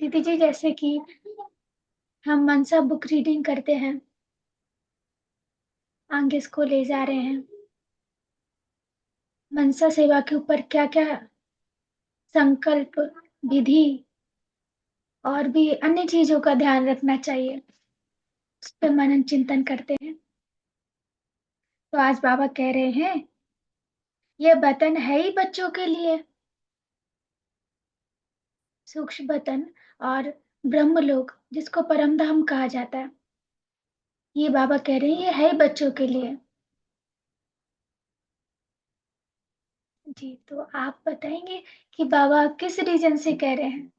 दीदी जी, जैसे कि हम मनसा बुक रीडिंग करते हैं, आगे इसको ले जा रहे हैं। मनसा सेवा के ऊपर क्या क्या संकल्प, विधि और भी अन्य चीजों का ध्यान रखना चाहिए, उस पर मनन चिंतन करते हैं। तो आज बाबा कह रहे हैं, यह बतन है ही बच्चों के लिए। सूक्ष्म बतन और ब्रह्मलोक, जिसको परम धाम कहा जाता है, ये बाबा कह रहे हैं ये है ही बच्चों के लिए। जी, तो आप बताएंगे कि बाबा किस रीजन से कह रहे हैं।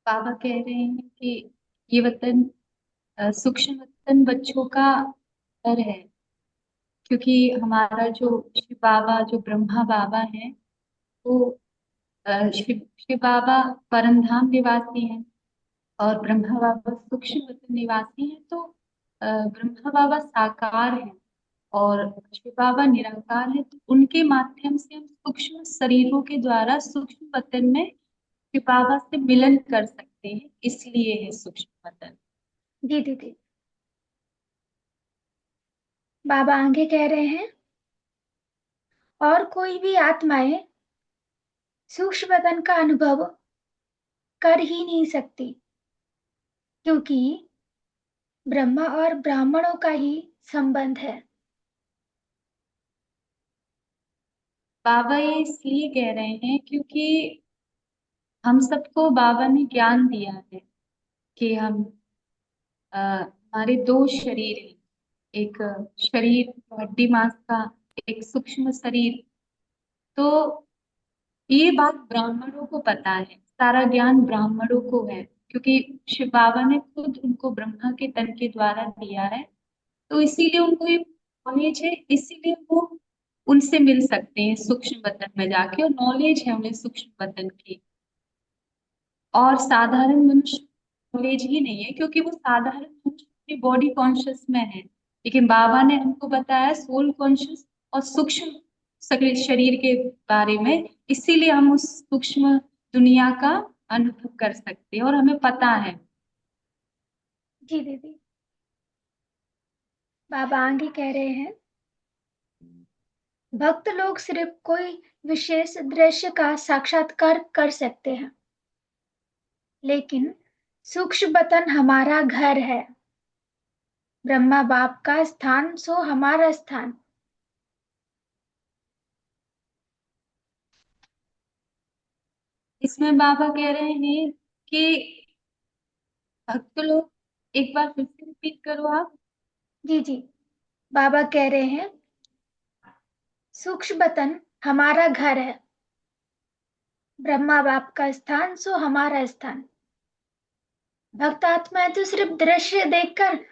बाबा कह रहे हैं कि ये वतन सूक्ष्म वतन बच्चों का घर है। क्योंकि हमारा जो शिव बाबा, जो ब्रह्मा बाबा है, वो शिव शिव बाबा परमधाम निवासी हैं और ब्रह्मा बाबा सूक्ष्म वतन निवासी हैं। तो ब्रह्मा बाबा साकार हैं और शिव बाबा निराकार है। तो उनके माध्यम से हम सूक्ष्म शरीरों के द्वारा सूक्ष्म वतन में शिव बाबा से मिलन कर सकते हैं, इसलिए है सूक्ष्म वतन। जी दीदी। बाबा आगे कह रहे हैं, और कोई भी आत्माएं सूक्ष्म बदन का अनुभव कर ही नहीं सकती, क्योंकि ब्रह्मा और ब्राह्मणों का ही संबंध है। बाबा ये इसलिए कह रहे हैं क्योंकि हम सबको बाबा ने ज्ञान दिया है कि हम हमारे दो शरीर हैं। एक शरीर हड्डी मांस का, एक सूक्ष्म शरीर। तो ये बात ब्राह्मणों को पता है, सारा ज्ञान ब्राह्मणों को है, क्योंकि शिव बाबा ने खुद उनको ब्रह्मा के तन के द्वारा दिया है। तो इसीलिए उनको ये नॉलेज है, इसीलिए वो उनसे मिल सकते हैं सूक्ष्म बदन में जाके, और नॉलेज है उन्हें सूक्ष्म बदन की। और साधारण मनुष्य नॉलेज ही नहीं है, क्योंकि वो साधारण मनुष्य अपनी बॉडी कॉन्शियस में है। लेकिन बाबा ने हमको बताया सोल कॉन्शियस और सूक्ष्म शरीर के बारे में, इसीलिए हम उस सूक्ष्म दुनिया का अनुभव कर सकते हैं और हमें पता है। जी दीदी। बाबा आगे कह रहे हैं, भक्त लोग सिर्फ कोई विशेष दृश्य का साक्षात्कार कर सकते हैं, लेकिन सूक्ष्म बतन हमारा घर है। ब्रह्मा बाप का स्थान सो हमारा स्थान। इसमें बाबा कह रहे हैं कि भक्त लोग, एक बार फिर से रिपीट करो आप। जी जी। बाबा कह रहे हैं, सूक्ष्म बतन हमारा घर है। ब्रह्मा बाप का स्थान सो हमारा स्थान। भक्त आत्माएं तो सिर्फ दृश्य देखकर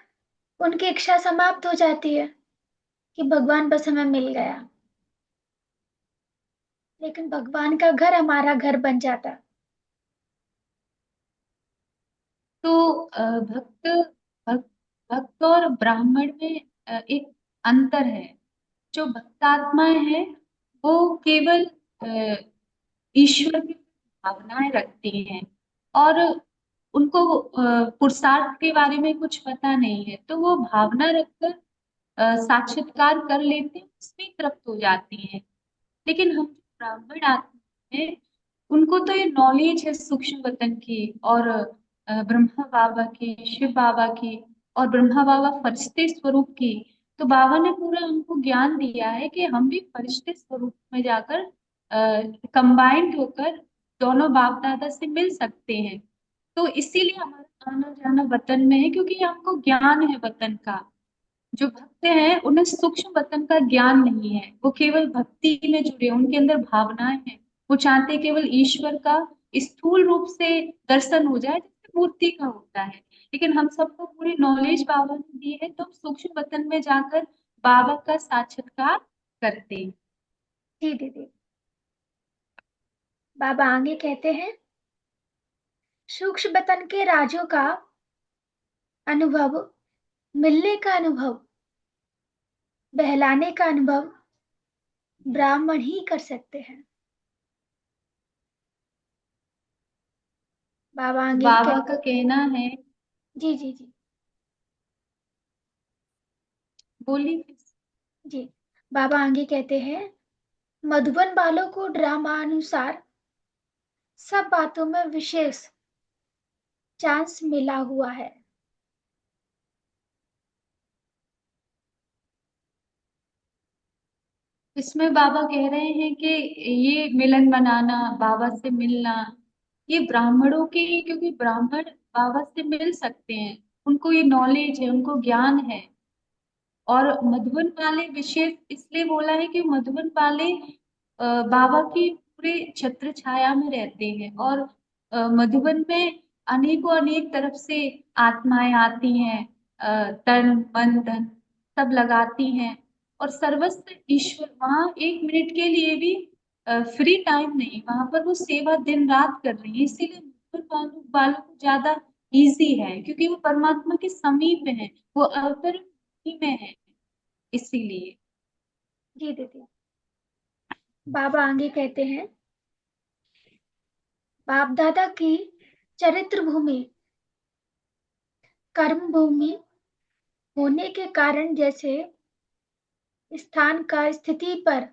उनकी इच्छा समाप्त हो जाती है कि भगवान बस हमें मिल गया, लेकिन भगवान का घर हमारा घर बन जाता है। तो भक्त भक्त और ब्राह्मण में एक अंतर है। जो भक्तात्माएं हैं वो केवल ईश्वर की भावनाएं रखती हैं, और उनको पुरुषार्थ के बारे में कुछ पता नहीं है, तो वो भावना रखकर साक्षात्कार कर लेते हैं, उसमें तृप्त हो जाती हैं। लेकिन हम जो ब्राह्मण आत्मा हैं, उनको तो ये नॉलेज है सूक्ष्म वतन की, और ब्रह्मा बाबा की, शिव बाबा की, और ब्रह्मा बाबा फरिश्ते स्वरूप की। तो बाबा ने पूरा हमको ज्ञान दिया है कि हम भी फरिश्ते स्वरूप में जाकर कंबाइंड होकर दोनों बाप दादा से मिल सकते हैं। तो इसीलिए हमारा आना जाना वतन में है, क्योंकि हमको ज्ञान है वतन का। जो भक्त हैं उन्हें सूक्ष्म वतन का ज्ञान नहीं है, वो केवल भक्ति में जुड़े हैं, उनके अंदर भावनाएं हैं। वो चाहते हैं केवल ईश्वर का स्थूल रूप से दर्शन हो जाए, जैसे मूर्ति का होता है। लेकिन हम सबको पूरी नॉलेज बाबा ने दी है, तो हम सूक्ष्म वतन में जाकर बाबा का साक्षात्कार करते हैं। जी दीदी। बाबा आगे कहते हैं, सूक्ष्म बतन के राजों का अनुभव, मिलने का अनुभव बहलाने का अनुभव ब्राह्मण ही कर सकते हैं। बाबा आगे बाबा का कहना है। जी जी जी बोलिए। जी। बाबा आगे कहते हैं, मधुबन बालों को ड्रामानुसार सब बातों में विशेष चांस मिला हुआ है। इसमें बाबा कह रहे हैं कि ये मिलन बनाना, बाबा से मिलना, ये ब्राह्मणों के, क्योंकि ब्राह्मण बाबा से मिल सकते हैं, उनको ये नॉलेज है, उनको ज्ञान है। और मधुबन वाले विशेष इसलिए बोला है कि मधुबन वाले बाबा की पूरे छत्र छाया में रहते हैं। और मधुबन में अनेकों अनेक तरफ से आत्माएं आती हैं, तन मन धन सब लगाती हैं। और सर्वस्व ईश्वर वहां एक मिनट के लिए भी फ्री टाइम नहीं, वहां पर वो सेवा दिन रात कर रही है। इसीलिए मधुबन वालों को ज्यादा इजी है, क्योंकि वो परमात्मा के समीप है, वो अवतर में है, इसीलिए। जी दीदी। बाबा आगे कहते हैं, बाप दादा की चरित्र भूमि कर्म भूमि होने के कारण जैसे स्थान का स्थिति पर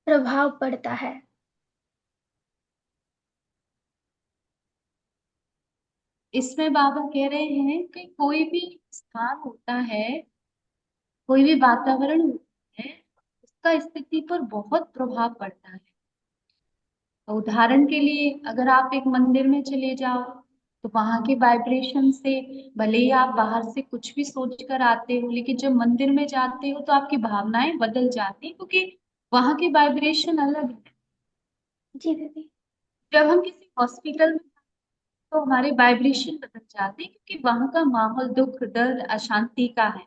प्रभाव पड़ता है। इसमें बाबा कह रहे हैं कि कोई भी स्थान होता है, कोई भी वातावरण होता है, उसका स्थिति पर बहुत प्रभाव पड़ता है। तो उदाहरण के लिए अगर आप एक मंदिर में चले जाओ, तो वहां के वाइब्रेशन से, भले ही आप बाहर से कुछ भी सोच कर आते हो, लेकिन जब मंदिर में जाते हो तो आपकी भावनाएं बदल जाती हैं, क्योंकि वहां के वाइब्रेशन अलग है। जी दीदी। जब हम किसी हॉस्पिटल में, तो हमारे वाइब्रेशन बदल जाते हैं, क्योंकि वहां का माहौल दुख दर्द अशांति का है।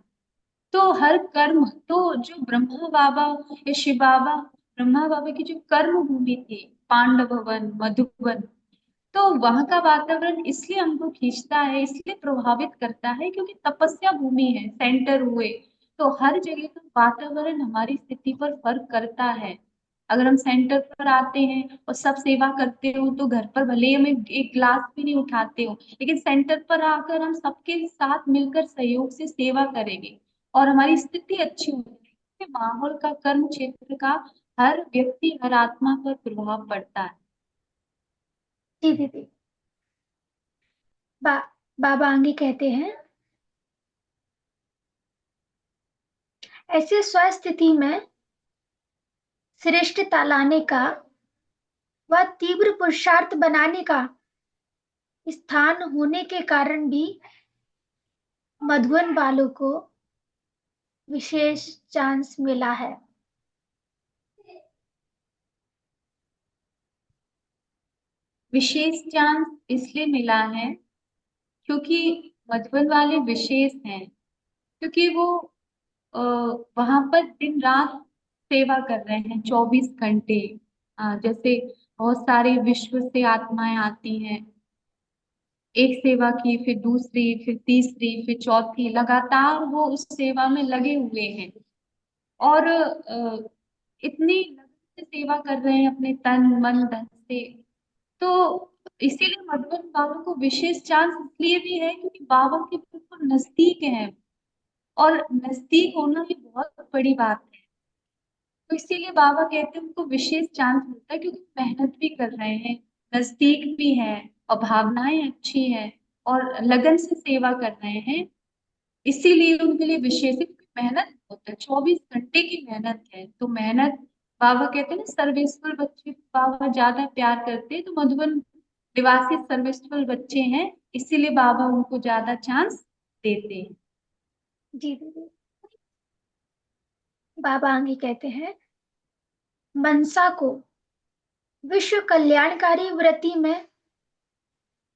तो हर कर्म, तो जो ब्रह्मा बाबा या शिव बाबा, ब्रह्मा बाबा की जो कर्म भूमि थी, पांडव वन मधुबन, तो वहां का वातावरण इसलिए हमको खींचता है, इसलिए प्रभावित करता है, क्योंकि तपस्या भूमि है, सेंटर हुए। तो हर जगह का वातावरण हमारी स्थिति पर फर्क करता है। अगर हम सेंटर पर आते हैं और सब सेवा करते हो, तो घर पर भले ही हम एक गिलास भी नहीं उठाते हो, लेकिन सेंटर पर आकर हम सबके साथ मिलकर सहयोग से सेवा करेंगे और हमारी स्थिति अच्छी होगी। माहौल का, कर्म क्षेत्र का हर व्यक्ति, हर आत्मा पर प्रभाव पड़ता है। जी दीदी। बा, बाबा आगे कहते हैं, ऐसे स्वस्थिति में श्रेष्ठता लाने का व तीव्र पुरुषार्थ बनाने का स्थान होने के कारण भी मधुबन वालों को विशेष चांस मिला है। विशेष चांस इसलिए मिला है क्योंकि मधुबन वाले विशेष हैं, क्योंकि वो वहां पर दिन रात सेवा कर रहे हैं, 24 घंटे। जैसे बहुत सारे विश्व से आत्माएं आती हैं, एक सेवा की, फिर दूसरी, फिर तीसरी, फिर चौथी, लगातार वो उस सेवा में लगे हुए हैं। और इतनी लगन से सेवा कर रहे हैं अपने तन मन धन से। तो इसीलिए मधुबन बाबा को विशेष चांस इसलिए भी है, क्योंकि बाबा के बिल्कुल नजदीक है। और नजदीक होना ये बहुत बड़ी बात है। तो इसीलिए बाबा कहते हैं उनको विशेष चांस मिलता है, क्योंकि मेहनत भी कर रहे हैं, नजदीक भी है, और भावनाएं अच्छी है, और लगन से सेवा कर रहे हैं। इसीलिए उनके लिए विशेष है, क्योंकि मेहनत बहुत है, 24 घंटे की मेहनत है। तो मेहनत, बाबा कहते हैं ना, सर्वेश्वर बच्चे को बाबा ज्यादा प्यार करते हैं, तो मधुबन निवासी सर्वेश्वर बच्चे हैं, इसीलिए बाबा उनको ज्यादा चांस देते हैं। जी दीदी। बाबा आगे कहते हैं, मनसा को विश्व कल्याणकारी वृत्ति में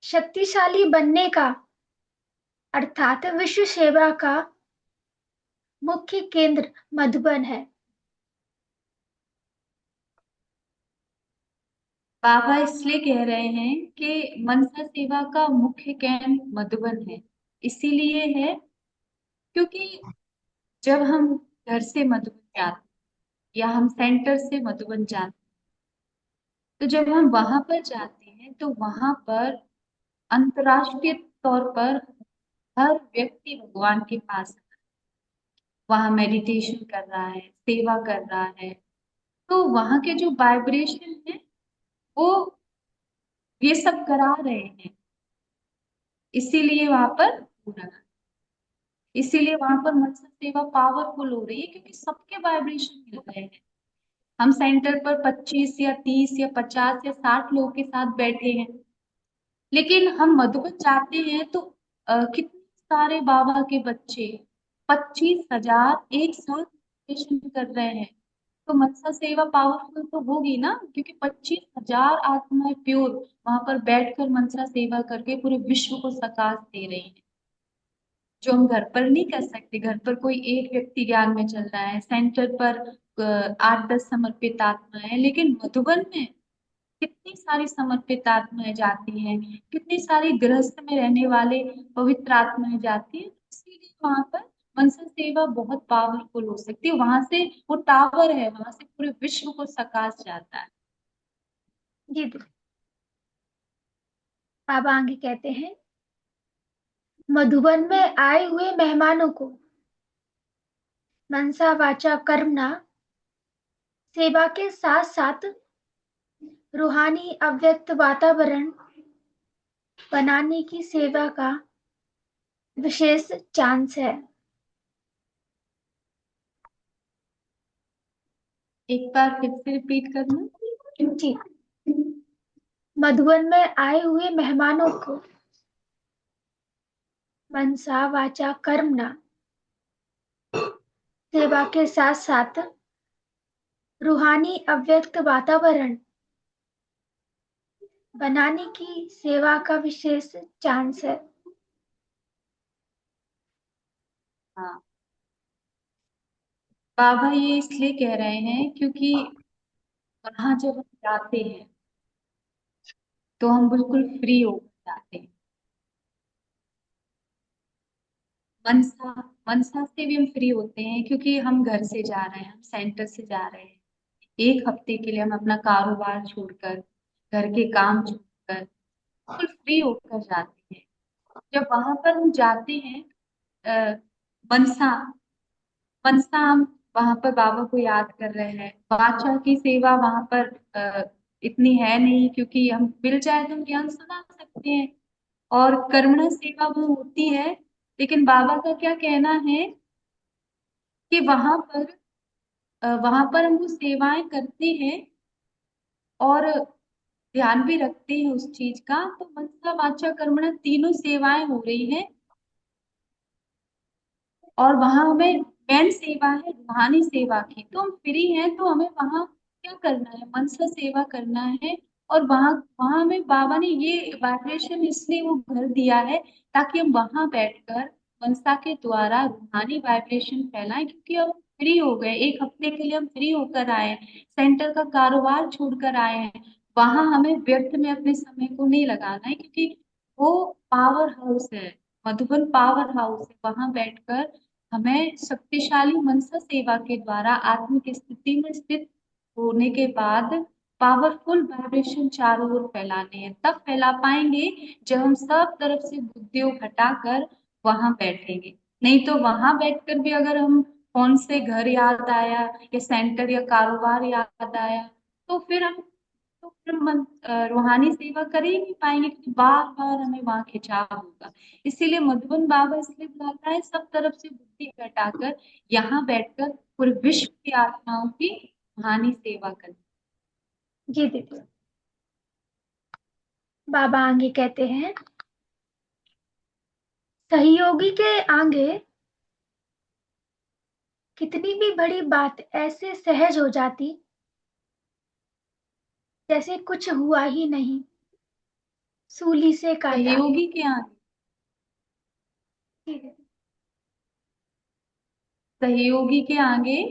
शक्तिशाली बनने का अर्थात विश्व सेवा का मुख्य केंद्र मधुबन है। बाबा इसलिए कह रहे हैं कि मनसा सेवा का मुख्य केंद्र मधुबन है। इसीलिए है क्योंकि जब हम घर से मधुबन जाते या हम सेंटर से मधुबन जाते, तो जब हम वहां पर जाते हैं तो वहां पर अंतर्राष्ट्रीय तौर पर हर व्यक्ति भगवान के पास वहां मेडिटेशन कर रहा है, सेवा कर रहा है। तो वहां के जो वाइब्रेशन है वो ये सब करा रहे हैं, इसीलिए वहां पर हो रहा है। इसीलिए वहां पर मनसा सेवा पावरफुल हो रही है, क्योंकि सबके वाइब्रेशन मिल रहे हैं। हम सेंटर पर 25 या 30 या 50 या 60 लोगों के साथ बैठे हैं, लेकिन हम मधुबन जाते हैं तो कितने सारे बाबा के बच्चे 25,000 एक साथ मेडिटेशन कर रहे हैं। तो मनसा सेवा पावरफुल तो होगी ना, क्योंकि 25,000 आत्माएं प्योर वहां पर बैठकर मनसा सेवा करके पूरे विश्व को सकाश दे रही हैं, जो हम घर पर नहीं कर सकते। घर पर कोई एक व्यक्ति ज्ञान में चल रहा है, सेंटर पर 8-10 समर्पित आत्मा है, लेकिन मधुबन में कितनी सारी समर्पित आत्माएं जाती हैं, कितनी सारी गृहस्थ में रहने वाले पवित्र आत्माएं जाती हैं। इसीलिए वहां पर मनसा सेवा बहुत पावरफुल हो सकती है। वहां से वो टावर है, वहां से पूरे विश्व को सकाश जाता है। जी दीदी। बाबा आगे कहते हैं, मधुबन में आए हुए मेहमानों को मनसा वाचा कर्मणा सेवा के साथ साथ रूहानी अव्यक्त वातावरण बनाने की सेवा का विशेष चांस है। एक बार फिर से रिपीट करना। जी। मधुबन में आए हुए मेहमानों को मनसा वाचा कर्मणा सेवा के साथ साथ रूहानी अव्यक्त वातावरण बनाने की सेवा का विशेष चांस है। हाँ, बाबा ये इसलिए कह रहे हैं क्योंकि वहां जब हम जाते हैं तो हम बिल्कुल फ्री हो जाते हैं। मनसा मनसा से भी हम फ्री होते हैं, क्योंकि हम घर से जा रहे हैं, हम सेंटर से जा रहे हैं। एक हफ्ते के लिए हम अपना कारोबार छोड़कर, घर के काम छोड़कर बिल्कुल फ्री होकर जाते हैं। जब वहां पर हम जाते हैं अ, मनसा मनसा हम वहां पर बाबा को याद कर रहे हैं। बादशाह की सेवा वहां पर इतनी है नहीं, क्योंकि हम मिल जाए तो हम ज्ञान सुना सकते हैं, और कर्मणा सेवा वो होती है। लेकिन बाबा का क्या कहना है कि वहां पर हम वो सेवाएं करते हैं और ध्यान भी रखते हैं उस चीज का। तो मनसा वाचा कर्मणा तीनों सेवाएं हो रही हैं, और वहां हमें मेन सेवा है रूहानी सेवा की। तो हम फ्री हैं, तो हमें वहां क्या करना है, मन से सेवा करना है। और वहां वहां हमें बाबा ने ये वाइब्रेशन इसलिए वो घर दिया है, ताकि हम वहां बैठकर मनसा के द्वारा रूहानी वाइब्रेशन फैलाएं, क्योंकि अब फ्री हो गए। एक हफ्ते के लिए हम फ्री होकर आए हैं, सेंटर का कारोबार छोड़कर आए हैं। वहां हमें व्यर्थ में अपने समय को नहीं लगाना है, क्योंकि वो पावर हाउस है, मधुबन पावर हाउस है। वहां बैठकर हमें शक्तिशाली मनसा सेवा के द्वारा आत्मिक स्थिति में स्थित होने के बाद पावरफुल वाइब्रेशन चारों ओर फैलाने हैं। तब फैला पाएंगे जब हम सब तरफ से बुद्धियों हटाकर वहां बैठेंगे। नहीं तो वहां बैठकर भी अगर हम फोन से घर याद आया या सेंटर या कारोबार याद आया, तो फिर हम रूहानी सेवा कर ही नहीं पाएंगे, क्योंकि बार बार हमें वहां खिंचाव होगा। इसीलिए मधुबन बाबा इसलिए बुलाता है सब तरफ से बुद्धि हटाकर यहाँ बैठकर पूरे विश्व की आत्माओं की रूहानी सेवा करनी। जी दीदी। बाबा आगे कहते हैं, सहयोगी के आगे कितनी भी बड़ी बात ऐसे सहज हो जाती जैसे कुछ हुआ ही नहीं, सूली से काटा। सहयोगी के आगे ठीक है। सहयोगी के आगे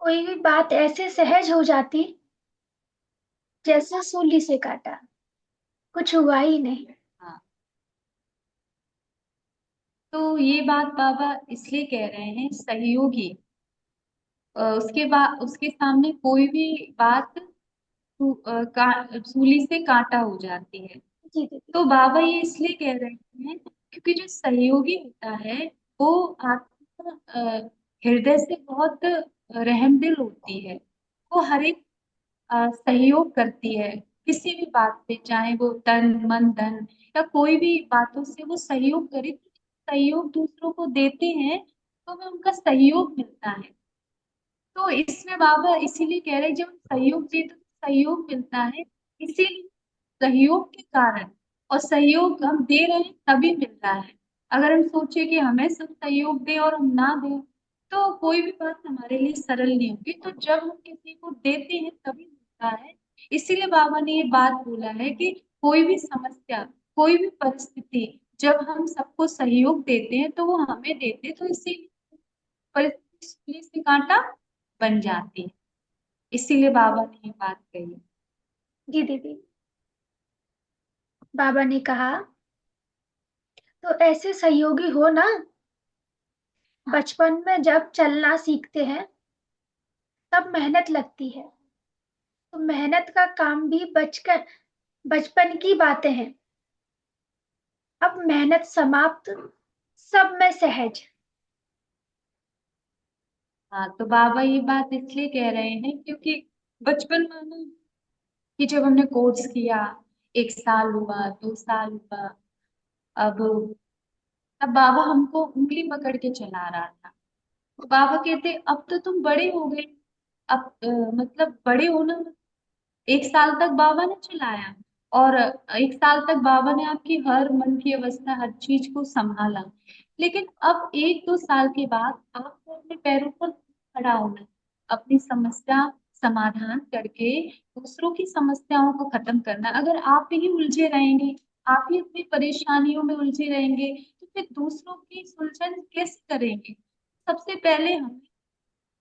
कोई भी बात ऐसे सहज हो जाती जैसे सूली से काटा, कुछ हुआ ही नहीं। हाँ, तो ये बात बाबा इसलिए कह रहे हैं सहयोगी, उसके बाद उसके सामने कोई भी बात सूली से कांटा हो जाती है। जी दीदी। तो बाबा ये इसलिए कह रहे हैं क्योंकि जो सहयोगी होता है वो आत्मा हृदय से बहुत रहमदिल होती है। वो हर एक सहयोग करती है किसी भी बात पे, चाहे वो तन मन धन या कोई भी बातों से वो सहयोग करे। सहयोग दूसरों को देते हैं तो हमें उनका सहयोग मिलता है। तो इसमें बाबा इसीलिए कह रहे हैं जब हम सहयोग देते तो सहयोग मिलता है। इसीलिए सहयोग के कारण, और सहयोग हम दे रहे हैं तभी मिल रहा है। अगर हम सोचे कि हमें सब सहयोग दें और हम ना दें तो कोई भी बात हमारे लिए सरल नहीं होगी। तो जब हम किसी को देते हैं तभी मिलता है। इसीलिए बाबा ने ये बात बोला है कि कोई भी समस्या, कोई भी परिस्थिति, जब हम सबको सहयोग देते हैं तो वो हमें देते हैं, तो इसी परिस्थिति सुली से कांटा बन जाती है। इसीलिए बाबा ने ये बात कही। जी दीदी। बाबा ने कहा, तो ऐसे सहयोगी हो ना। बचपन में जब चलना सीखते हैं तब मेहनत लगती है। तो मेहनत का काम भी बचकर बचपन की बातें हैं। अब मेहनत समाप्त, सब में सहज। हाँ, तो बाबा ये बात इसलिए कह रहे हैं क्योंकि बचपन में ना, कि जब हमने कोर्स किया, 1 साल हुआ, 2 साल हुआ, अब तब बाबा हमको उंगली पकड़ के चला रहा था। तो बाबा कहते अब तो तुम बड़े हो गए। अब मतलब बड़े होना, 1 साल तक बाबा ने चलाया, और 1 साल तक बाबा ने आपकी हर मन की अवस्था, हर चीज को संभाला। लेकिन अब 1-2 साल के बाद आपको अपने पैरों पर खड़ा होना है, अपनी समस्या समाधान करके दूसरों की समस्याओं को खत्म करना। अगर आप ही उलझे रहेंगे, आप ही अपनी परेशानियों में उलझे रहेंगे, तो फिर दूसरों की सुलझन कैसे करेंगे। सबसे पहले हम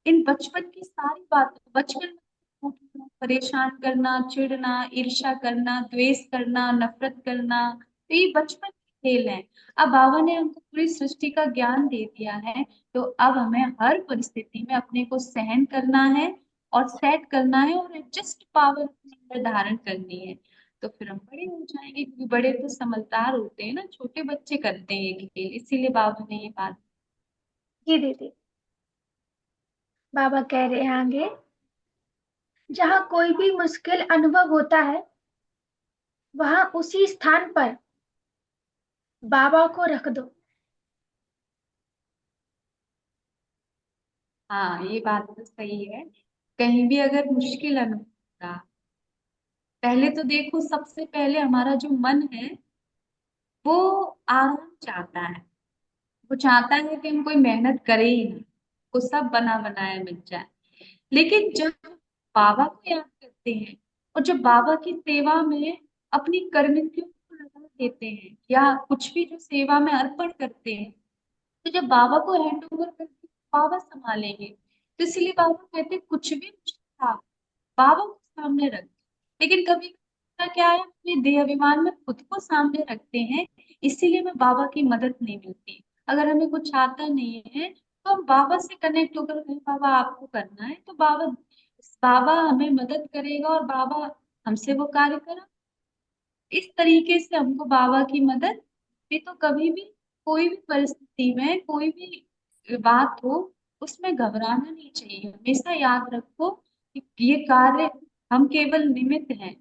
इन बचपन की सारी बातें, बचपन में उठना, परेशान करना, चिढ़ना, ईर्ष्या करना, द्वेष करना, नफरत करना, तो ये बचपन के खेल हैं। अब बाबा ने हमको पूरी सृष्टि का ज्ञान दे दिया है, तो अब हमें हर परिस्थिति में अपने को सहन करना है और सेट करना है और एडजस्ट पावर अपने अंदर धारण करनी है। तो फिर हम बड़े हो जाएंगे, क्योंकि बड़े तो समझदार होते हैं ना, छोटे बच्चे करते हैं ये खेल। इसीलिए बाबा ने ये बात। जी दीदी। बाबा कह रहे हैं आगे, जहाँ कोई भी मुश्किल अनुभव होता है वहां उसी स्थान पर बाबा को रख दो। हाँ, ये बात तो सही है। कहीं भी अगर मुश्किल अनुभव होगा, पहले तो देखो, सबसे पहले हमारा जो मन है वो आराम चाहता है। वो चाहता है कि हम कोई मेहनत करें ही ना, वो सब बना बनाया मिल जाए। लेकिन जब बाबा को याद करते हैं और जब बाबा की सेवा में अपनी कर्मयों को लगा देते हैं या कुछ भी जो सेवा में अर्पण करते हैं, तो जब बाबा को हैंड ओवर करके बाबा संभालेंगे। तो इसलिए बाबा कहते हैं कुछ भी मुश्किल था, बाबा को सामने रख। लेकिन कभी कभी क्या है, अपने देह अभिमान में खुद को सामने रखते हैं, इसीलिए हमें बाबा की मदद नहीं मिलती। अगर हमें कुछ आता नहीं है तो हम बाबा से कनेक्ट होकर कहें बाबा आपको करना है, तो बाबा बाबा हमें मदद करेगा और बाबा हमसे वो कार्य करा। इस तरीके से हमको बाबा की मदद भी। तो कभी भी कोई भी परिस्थिति में कोई भी बात हो, उसमें घबराना नहीं चाहिए। हमेशा याद रखो कि ये कार्य हम केवल निमित्त हैं,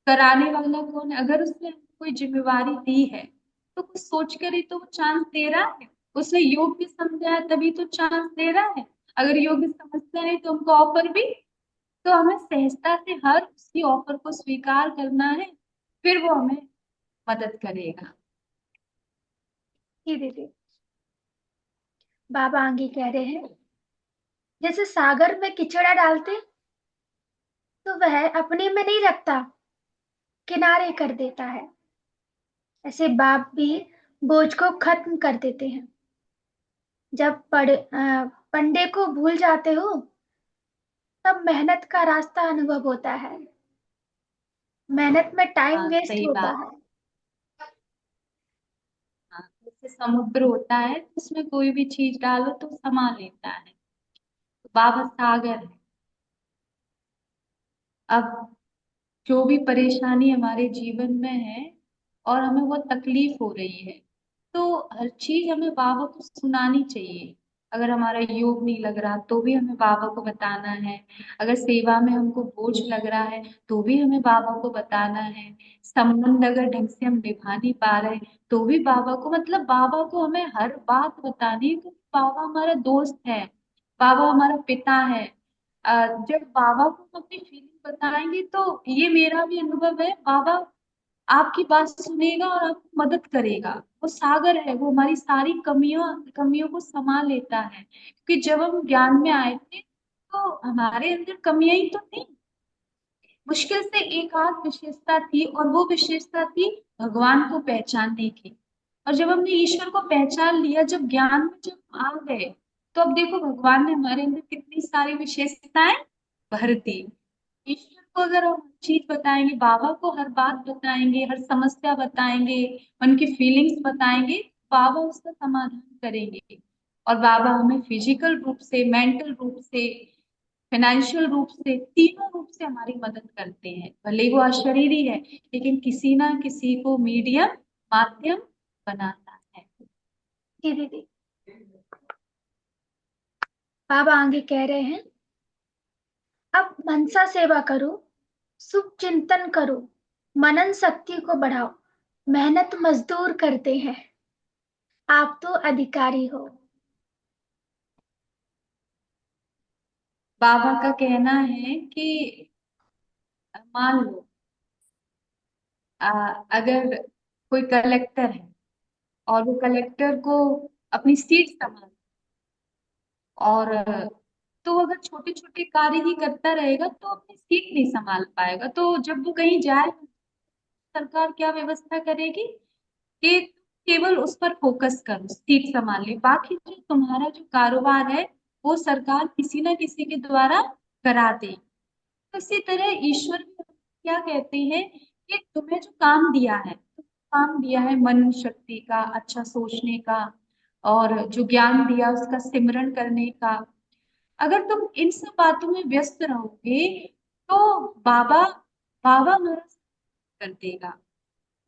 कराने वाला कौन है। अगर उसने हमको कोई जिम्मेवारी दी है तो कुछ सोच कर ही तो वो चांस दे रहा है। उसने योग्य समझा है तभी तो चांस दे रहा है। अगर योग्य समझता नहीं तो हमको ऑफर भी, तो हमें सहजता से हर उसकी ऑफर को स्वीकार करना है, फिर वो हमें मदद करेगा। जी दीदी। बाबा आगे कह रहे हैं, जैसे सागर में किचड़ा डालते तो वह अपने में नहीं रखता, किनारे कर देता है। ऐसे बाप भी बोझ को खत्म कर देते हैं। जब पंडे को भूल जाते हो तब मेहनत का रास्ता अनुभव होता है। मेहनत में टाइम हाँ, वेस्ट सही होता बात। है। हाँ, जैसे समुद्र होता है, उसमें कोई भी चीज डालो तो समा लेता है। बाबा सागर है। अब जो भी परेशानी हमारे जीवन में है और हमें वो तकलीफ हो रही है, तो हर चीज हमें बाबा को सुनानी चाहिए। अगर हमारा योग नहीं लग रहा तो भी हमें बाबा को बताना है। अगर सेवा में हमको बोझ लग रहा है तो भी हमें बाबा को बताना है। संबंध अगर ढंग से हम निभा नहीं पा रहे तो भी बाबा को, मतलब बाबा को हमें हर बात बतानी है, क्योंकि बाबा हमारा दोस्त है, बाबा हमारा पिता है। जब बाबा को हम अपनी फीलिंग बताएंगे तो ये मेरा भी अनुभव है, बाबा आपकी बात सुनेगा और आपको मदद करेगा। वो सागर है, वो हमारी सारी कमियों कमियों को समा लेता है, क्योंकि जब हम ज्ञान में आए थे तो हमारे अंदर कमियां ही तो थी। मुश्किल से एक आध विशेषता थी, और वो विशेषता थी भगवान को पहचानने की। और जब हमने ईश्वर को पहचान लिया, जब ज्ञान में जब आ गए, तो अब देखो भगवान ने हमारे अंदर कितनी सारी विशेषताएं भर दी। ईश्वर को अगर हम हर चीज बताएंगे, बाबा को हर बात बताएंगे, हर समस्या बताएंगे, उनकी फीलिंग्स बताएंगे, बाबा उसका समाधान करेंगे। और बाबा हमें फिजिकल रूप से, मेंटल रूप से, फाइनेंशियल रूप से, तीनों रूप से हमारी मदद करते हैं। भले ही वो अशरीरी है, लेकिन किसी ना किसी को मीडियम, माध्यम बनाता है। जी दीदी। बाबा आगे कह रहे हैं, अब मनसा सेवा करो, सुख चिंतन करो, मनन शक्ति को बढ़ाओ, मेहनत मजदूर करते हैं, आप तो अधिकारी हो। बाबा का कहना है कि मान लो आ, अगर कोई कलेक्टर है और वो कलेक्टर को अपनी सीट संभाल, और तो अगर छोटे छोटे कार्य ही करता रहेगा तो अपनी सीट नहीं संभाल पाएगा। तो जब वो कहीं जाए, सरकार क्या व्यवस्था करेगी कि केवल उस पर फोकस करो, सीट संभाल ले, बाकी जो तुम्हारा जो कारोबार है वो सरकार किसी ना किसी के द्वारा करा दे। तो इसी तरह ईश्वर भी क्या कहते हैं कि तुम्हें जो काम दिया है, तो काम दिया है मन शक्ति का, अच्छा सोचने का, और जो ज्ञान दिया उसका सिमरन करने का। अगर तुम इन सब बातों में व्यस्त रहोगे तो बाबा बाबा हमारा कर देगा।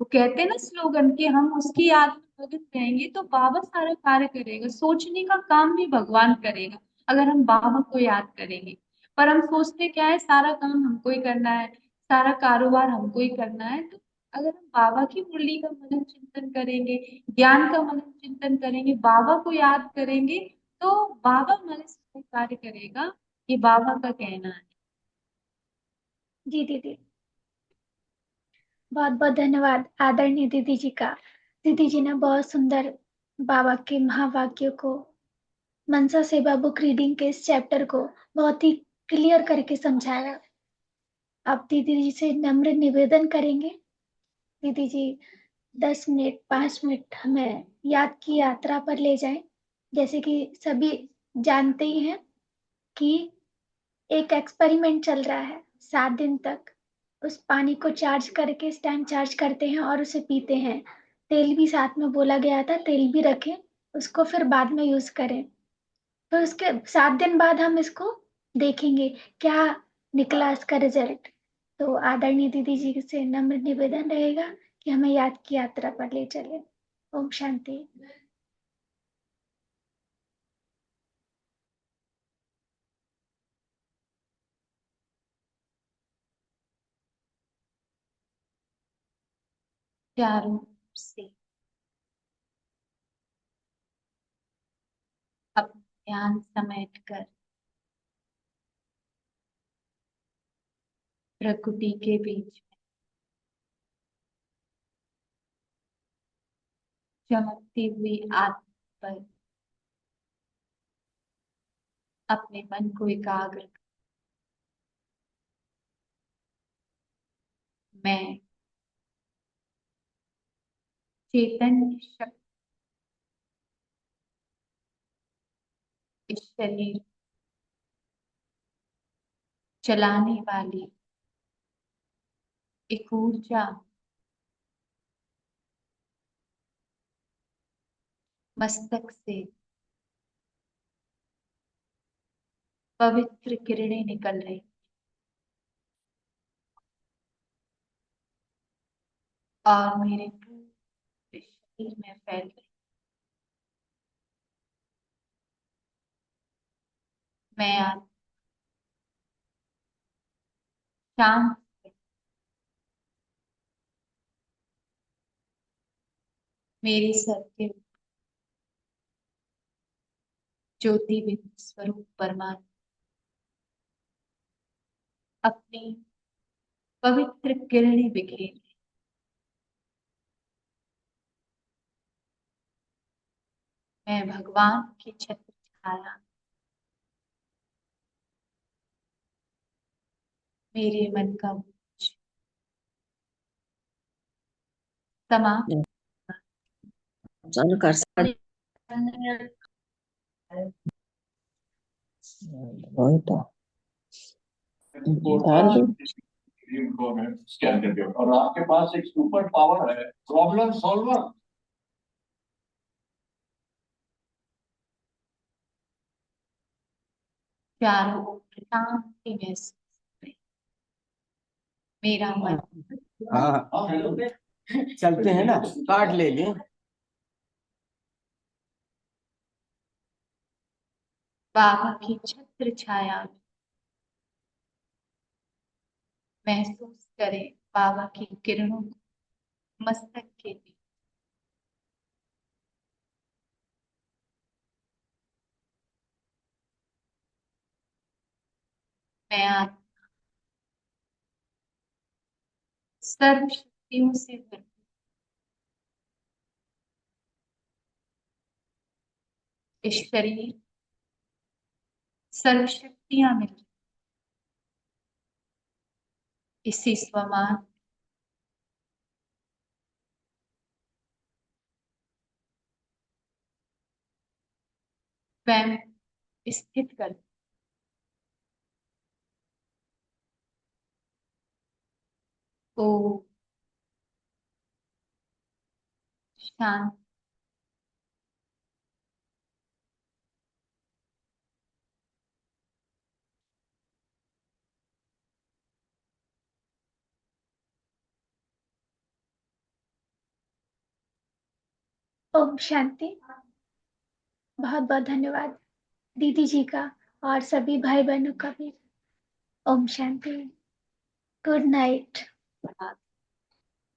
वो कहते हैं ना स्लोगन कि हम उसकी याद में मगन रहेंगे तो बाबा सारा कार्य करेगा, सोचने का काम भी भगवान करेगा अगर हम बाबा को याद करेंगे। पर हम सोचते क्या है, सारा काम हमको ही करना है, सारा कारोबार हमको ही करना है। तो अगर हम बाबा की मुरली का मनन चिंतन करेंगे, ज्ञान का मनन चिंतन करेंगे, बाबा को याद करेंगे, तो बाबा हमारे सारे कार्य करेगा। ये बाबा का कहना है। जी दीदी, बहुत बहुत धन्यवाद आदरणीय दीदी जी का। दीदी जी ने बहुत सुंदर बाबा के महावाक्यों को, मनसा सेवा बुक रीडिंग के इस चैप्टर को बहुत ही क्लियर करके समझाया। अब दीदी जी से नम्र निवेदन करेंगे, दीदी जी 10 मिनट 5 मिनट हमें याद की यात्रा पर ले जाएं। जैसे कि सभी जानते ही हैं कि एक एक्सपेरिमेंट चल रहा है 7 दिन तक। उस पानी को चार्ज करके इस टाइम चार्ज करते हैं और उसे पीते हैं। तेल भी साथ में बोला गया था, तेल भी रखें, उसको फिर बाद में यूज करें। तो उसके 7 दिन बाद हम इसको देखेंगे क्या निकला इसका रिजल्ट। तो आदरणीय दीदी जी से नम्र निवेदन रहेगा कि हमें याद की यात्रा पर ले चले। ओम शांति। चारों ओर से अपना ध्यान समेट कर प्रकृति के बीच चमकती हुई आत्मा पर अपने मन को एकाग्र कर। मैं चैतन्य शक्ति, इस शरीर चलाने वाली एक ऊर्जा मस्तक से पवित्र किरणें निकल रही और मेरे पूरे शरीर में फैल रही। मैं आज शांत मेरे सर के ज्योति बिंदु स्वरूप परमात्मा अपनी पवित्र किरणें बिखेर। मैं भगवान की छत्र छाया मेरे मन का बोझ समाप्त कर वही तो डाल दो। स्कैन करके और आपके पास एक सुपर पावर है, प्रॉब्लम सॉल्वर। चारों ओर शांति महसूस हो रही। मेरा मन हाँ चलते हैं ना, कार्ड ले लें। बाबा की छत्र छाया में महसूस करे बाबा की किरणों को मस्तक के बीच। मैं आज सर्व शक्तियों से भरपूर इस शरीर सर्व शक्तियां मिल इसी स्वमान स्वयं स्थित कर ओ शांत। ओम शांति। बहुत बहुत धन्यवाद दीदी जी का और सभी भाई बहनों का भी। ओम शांति। Good night.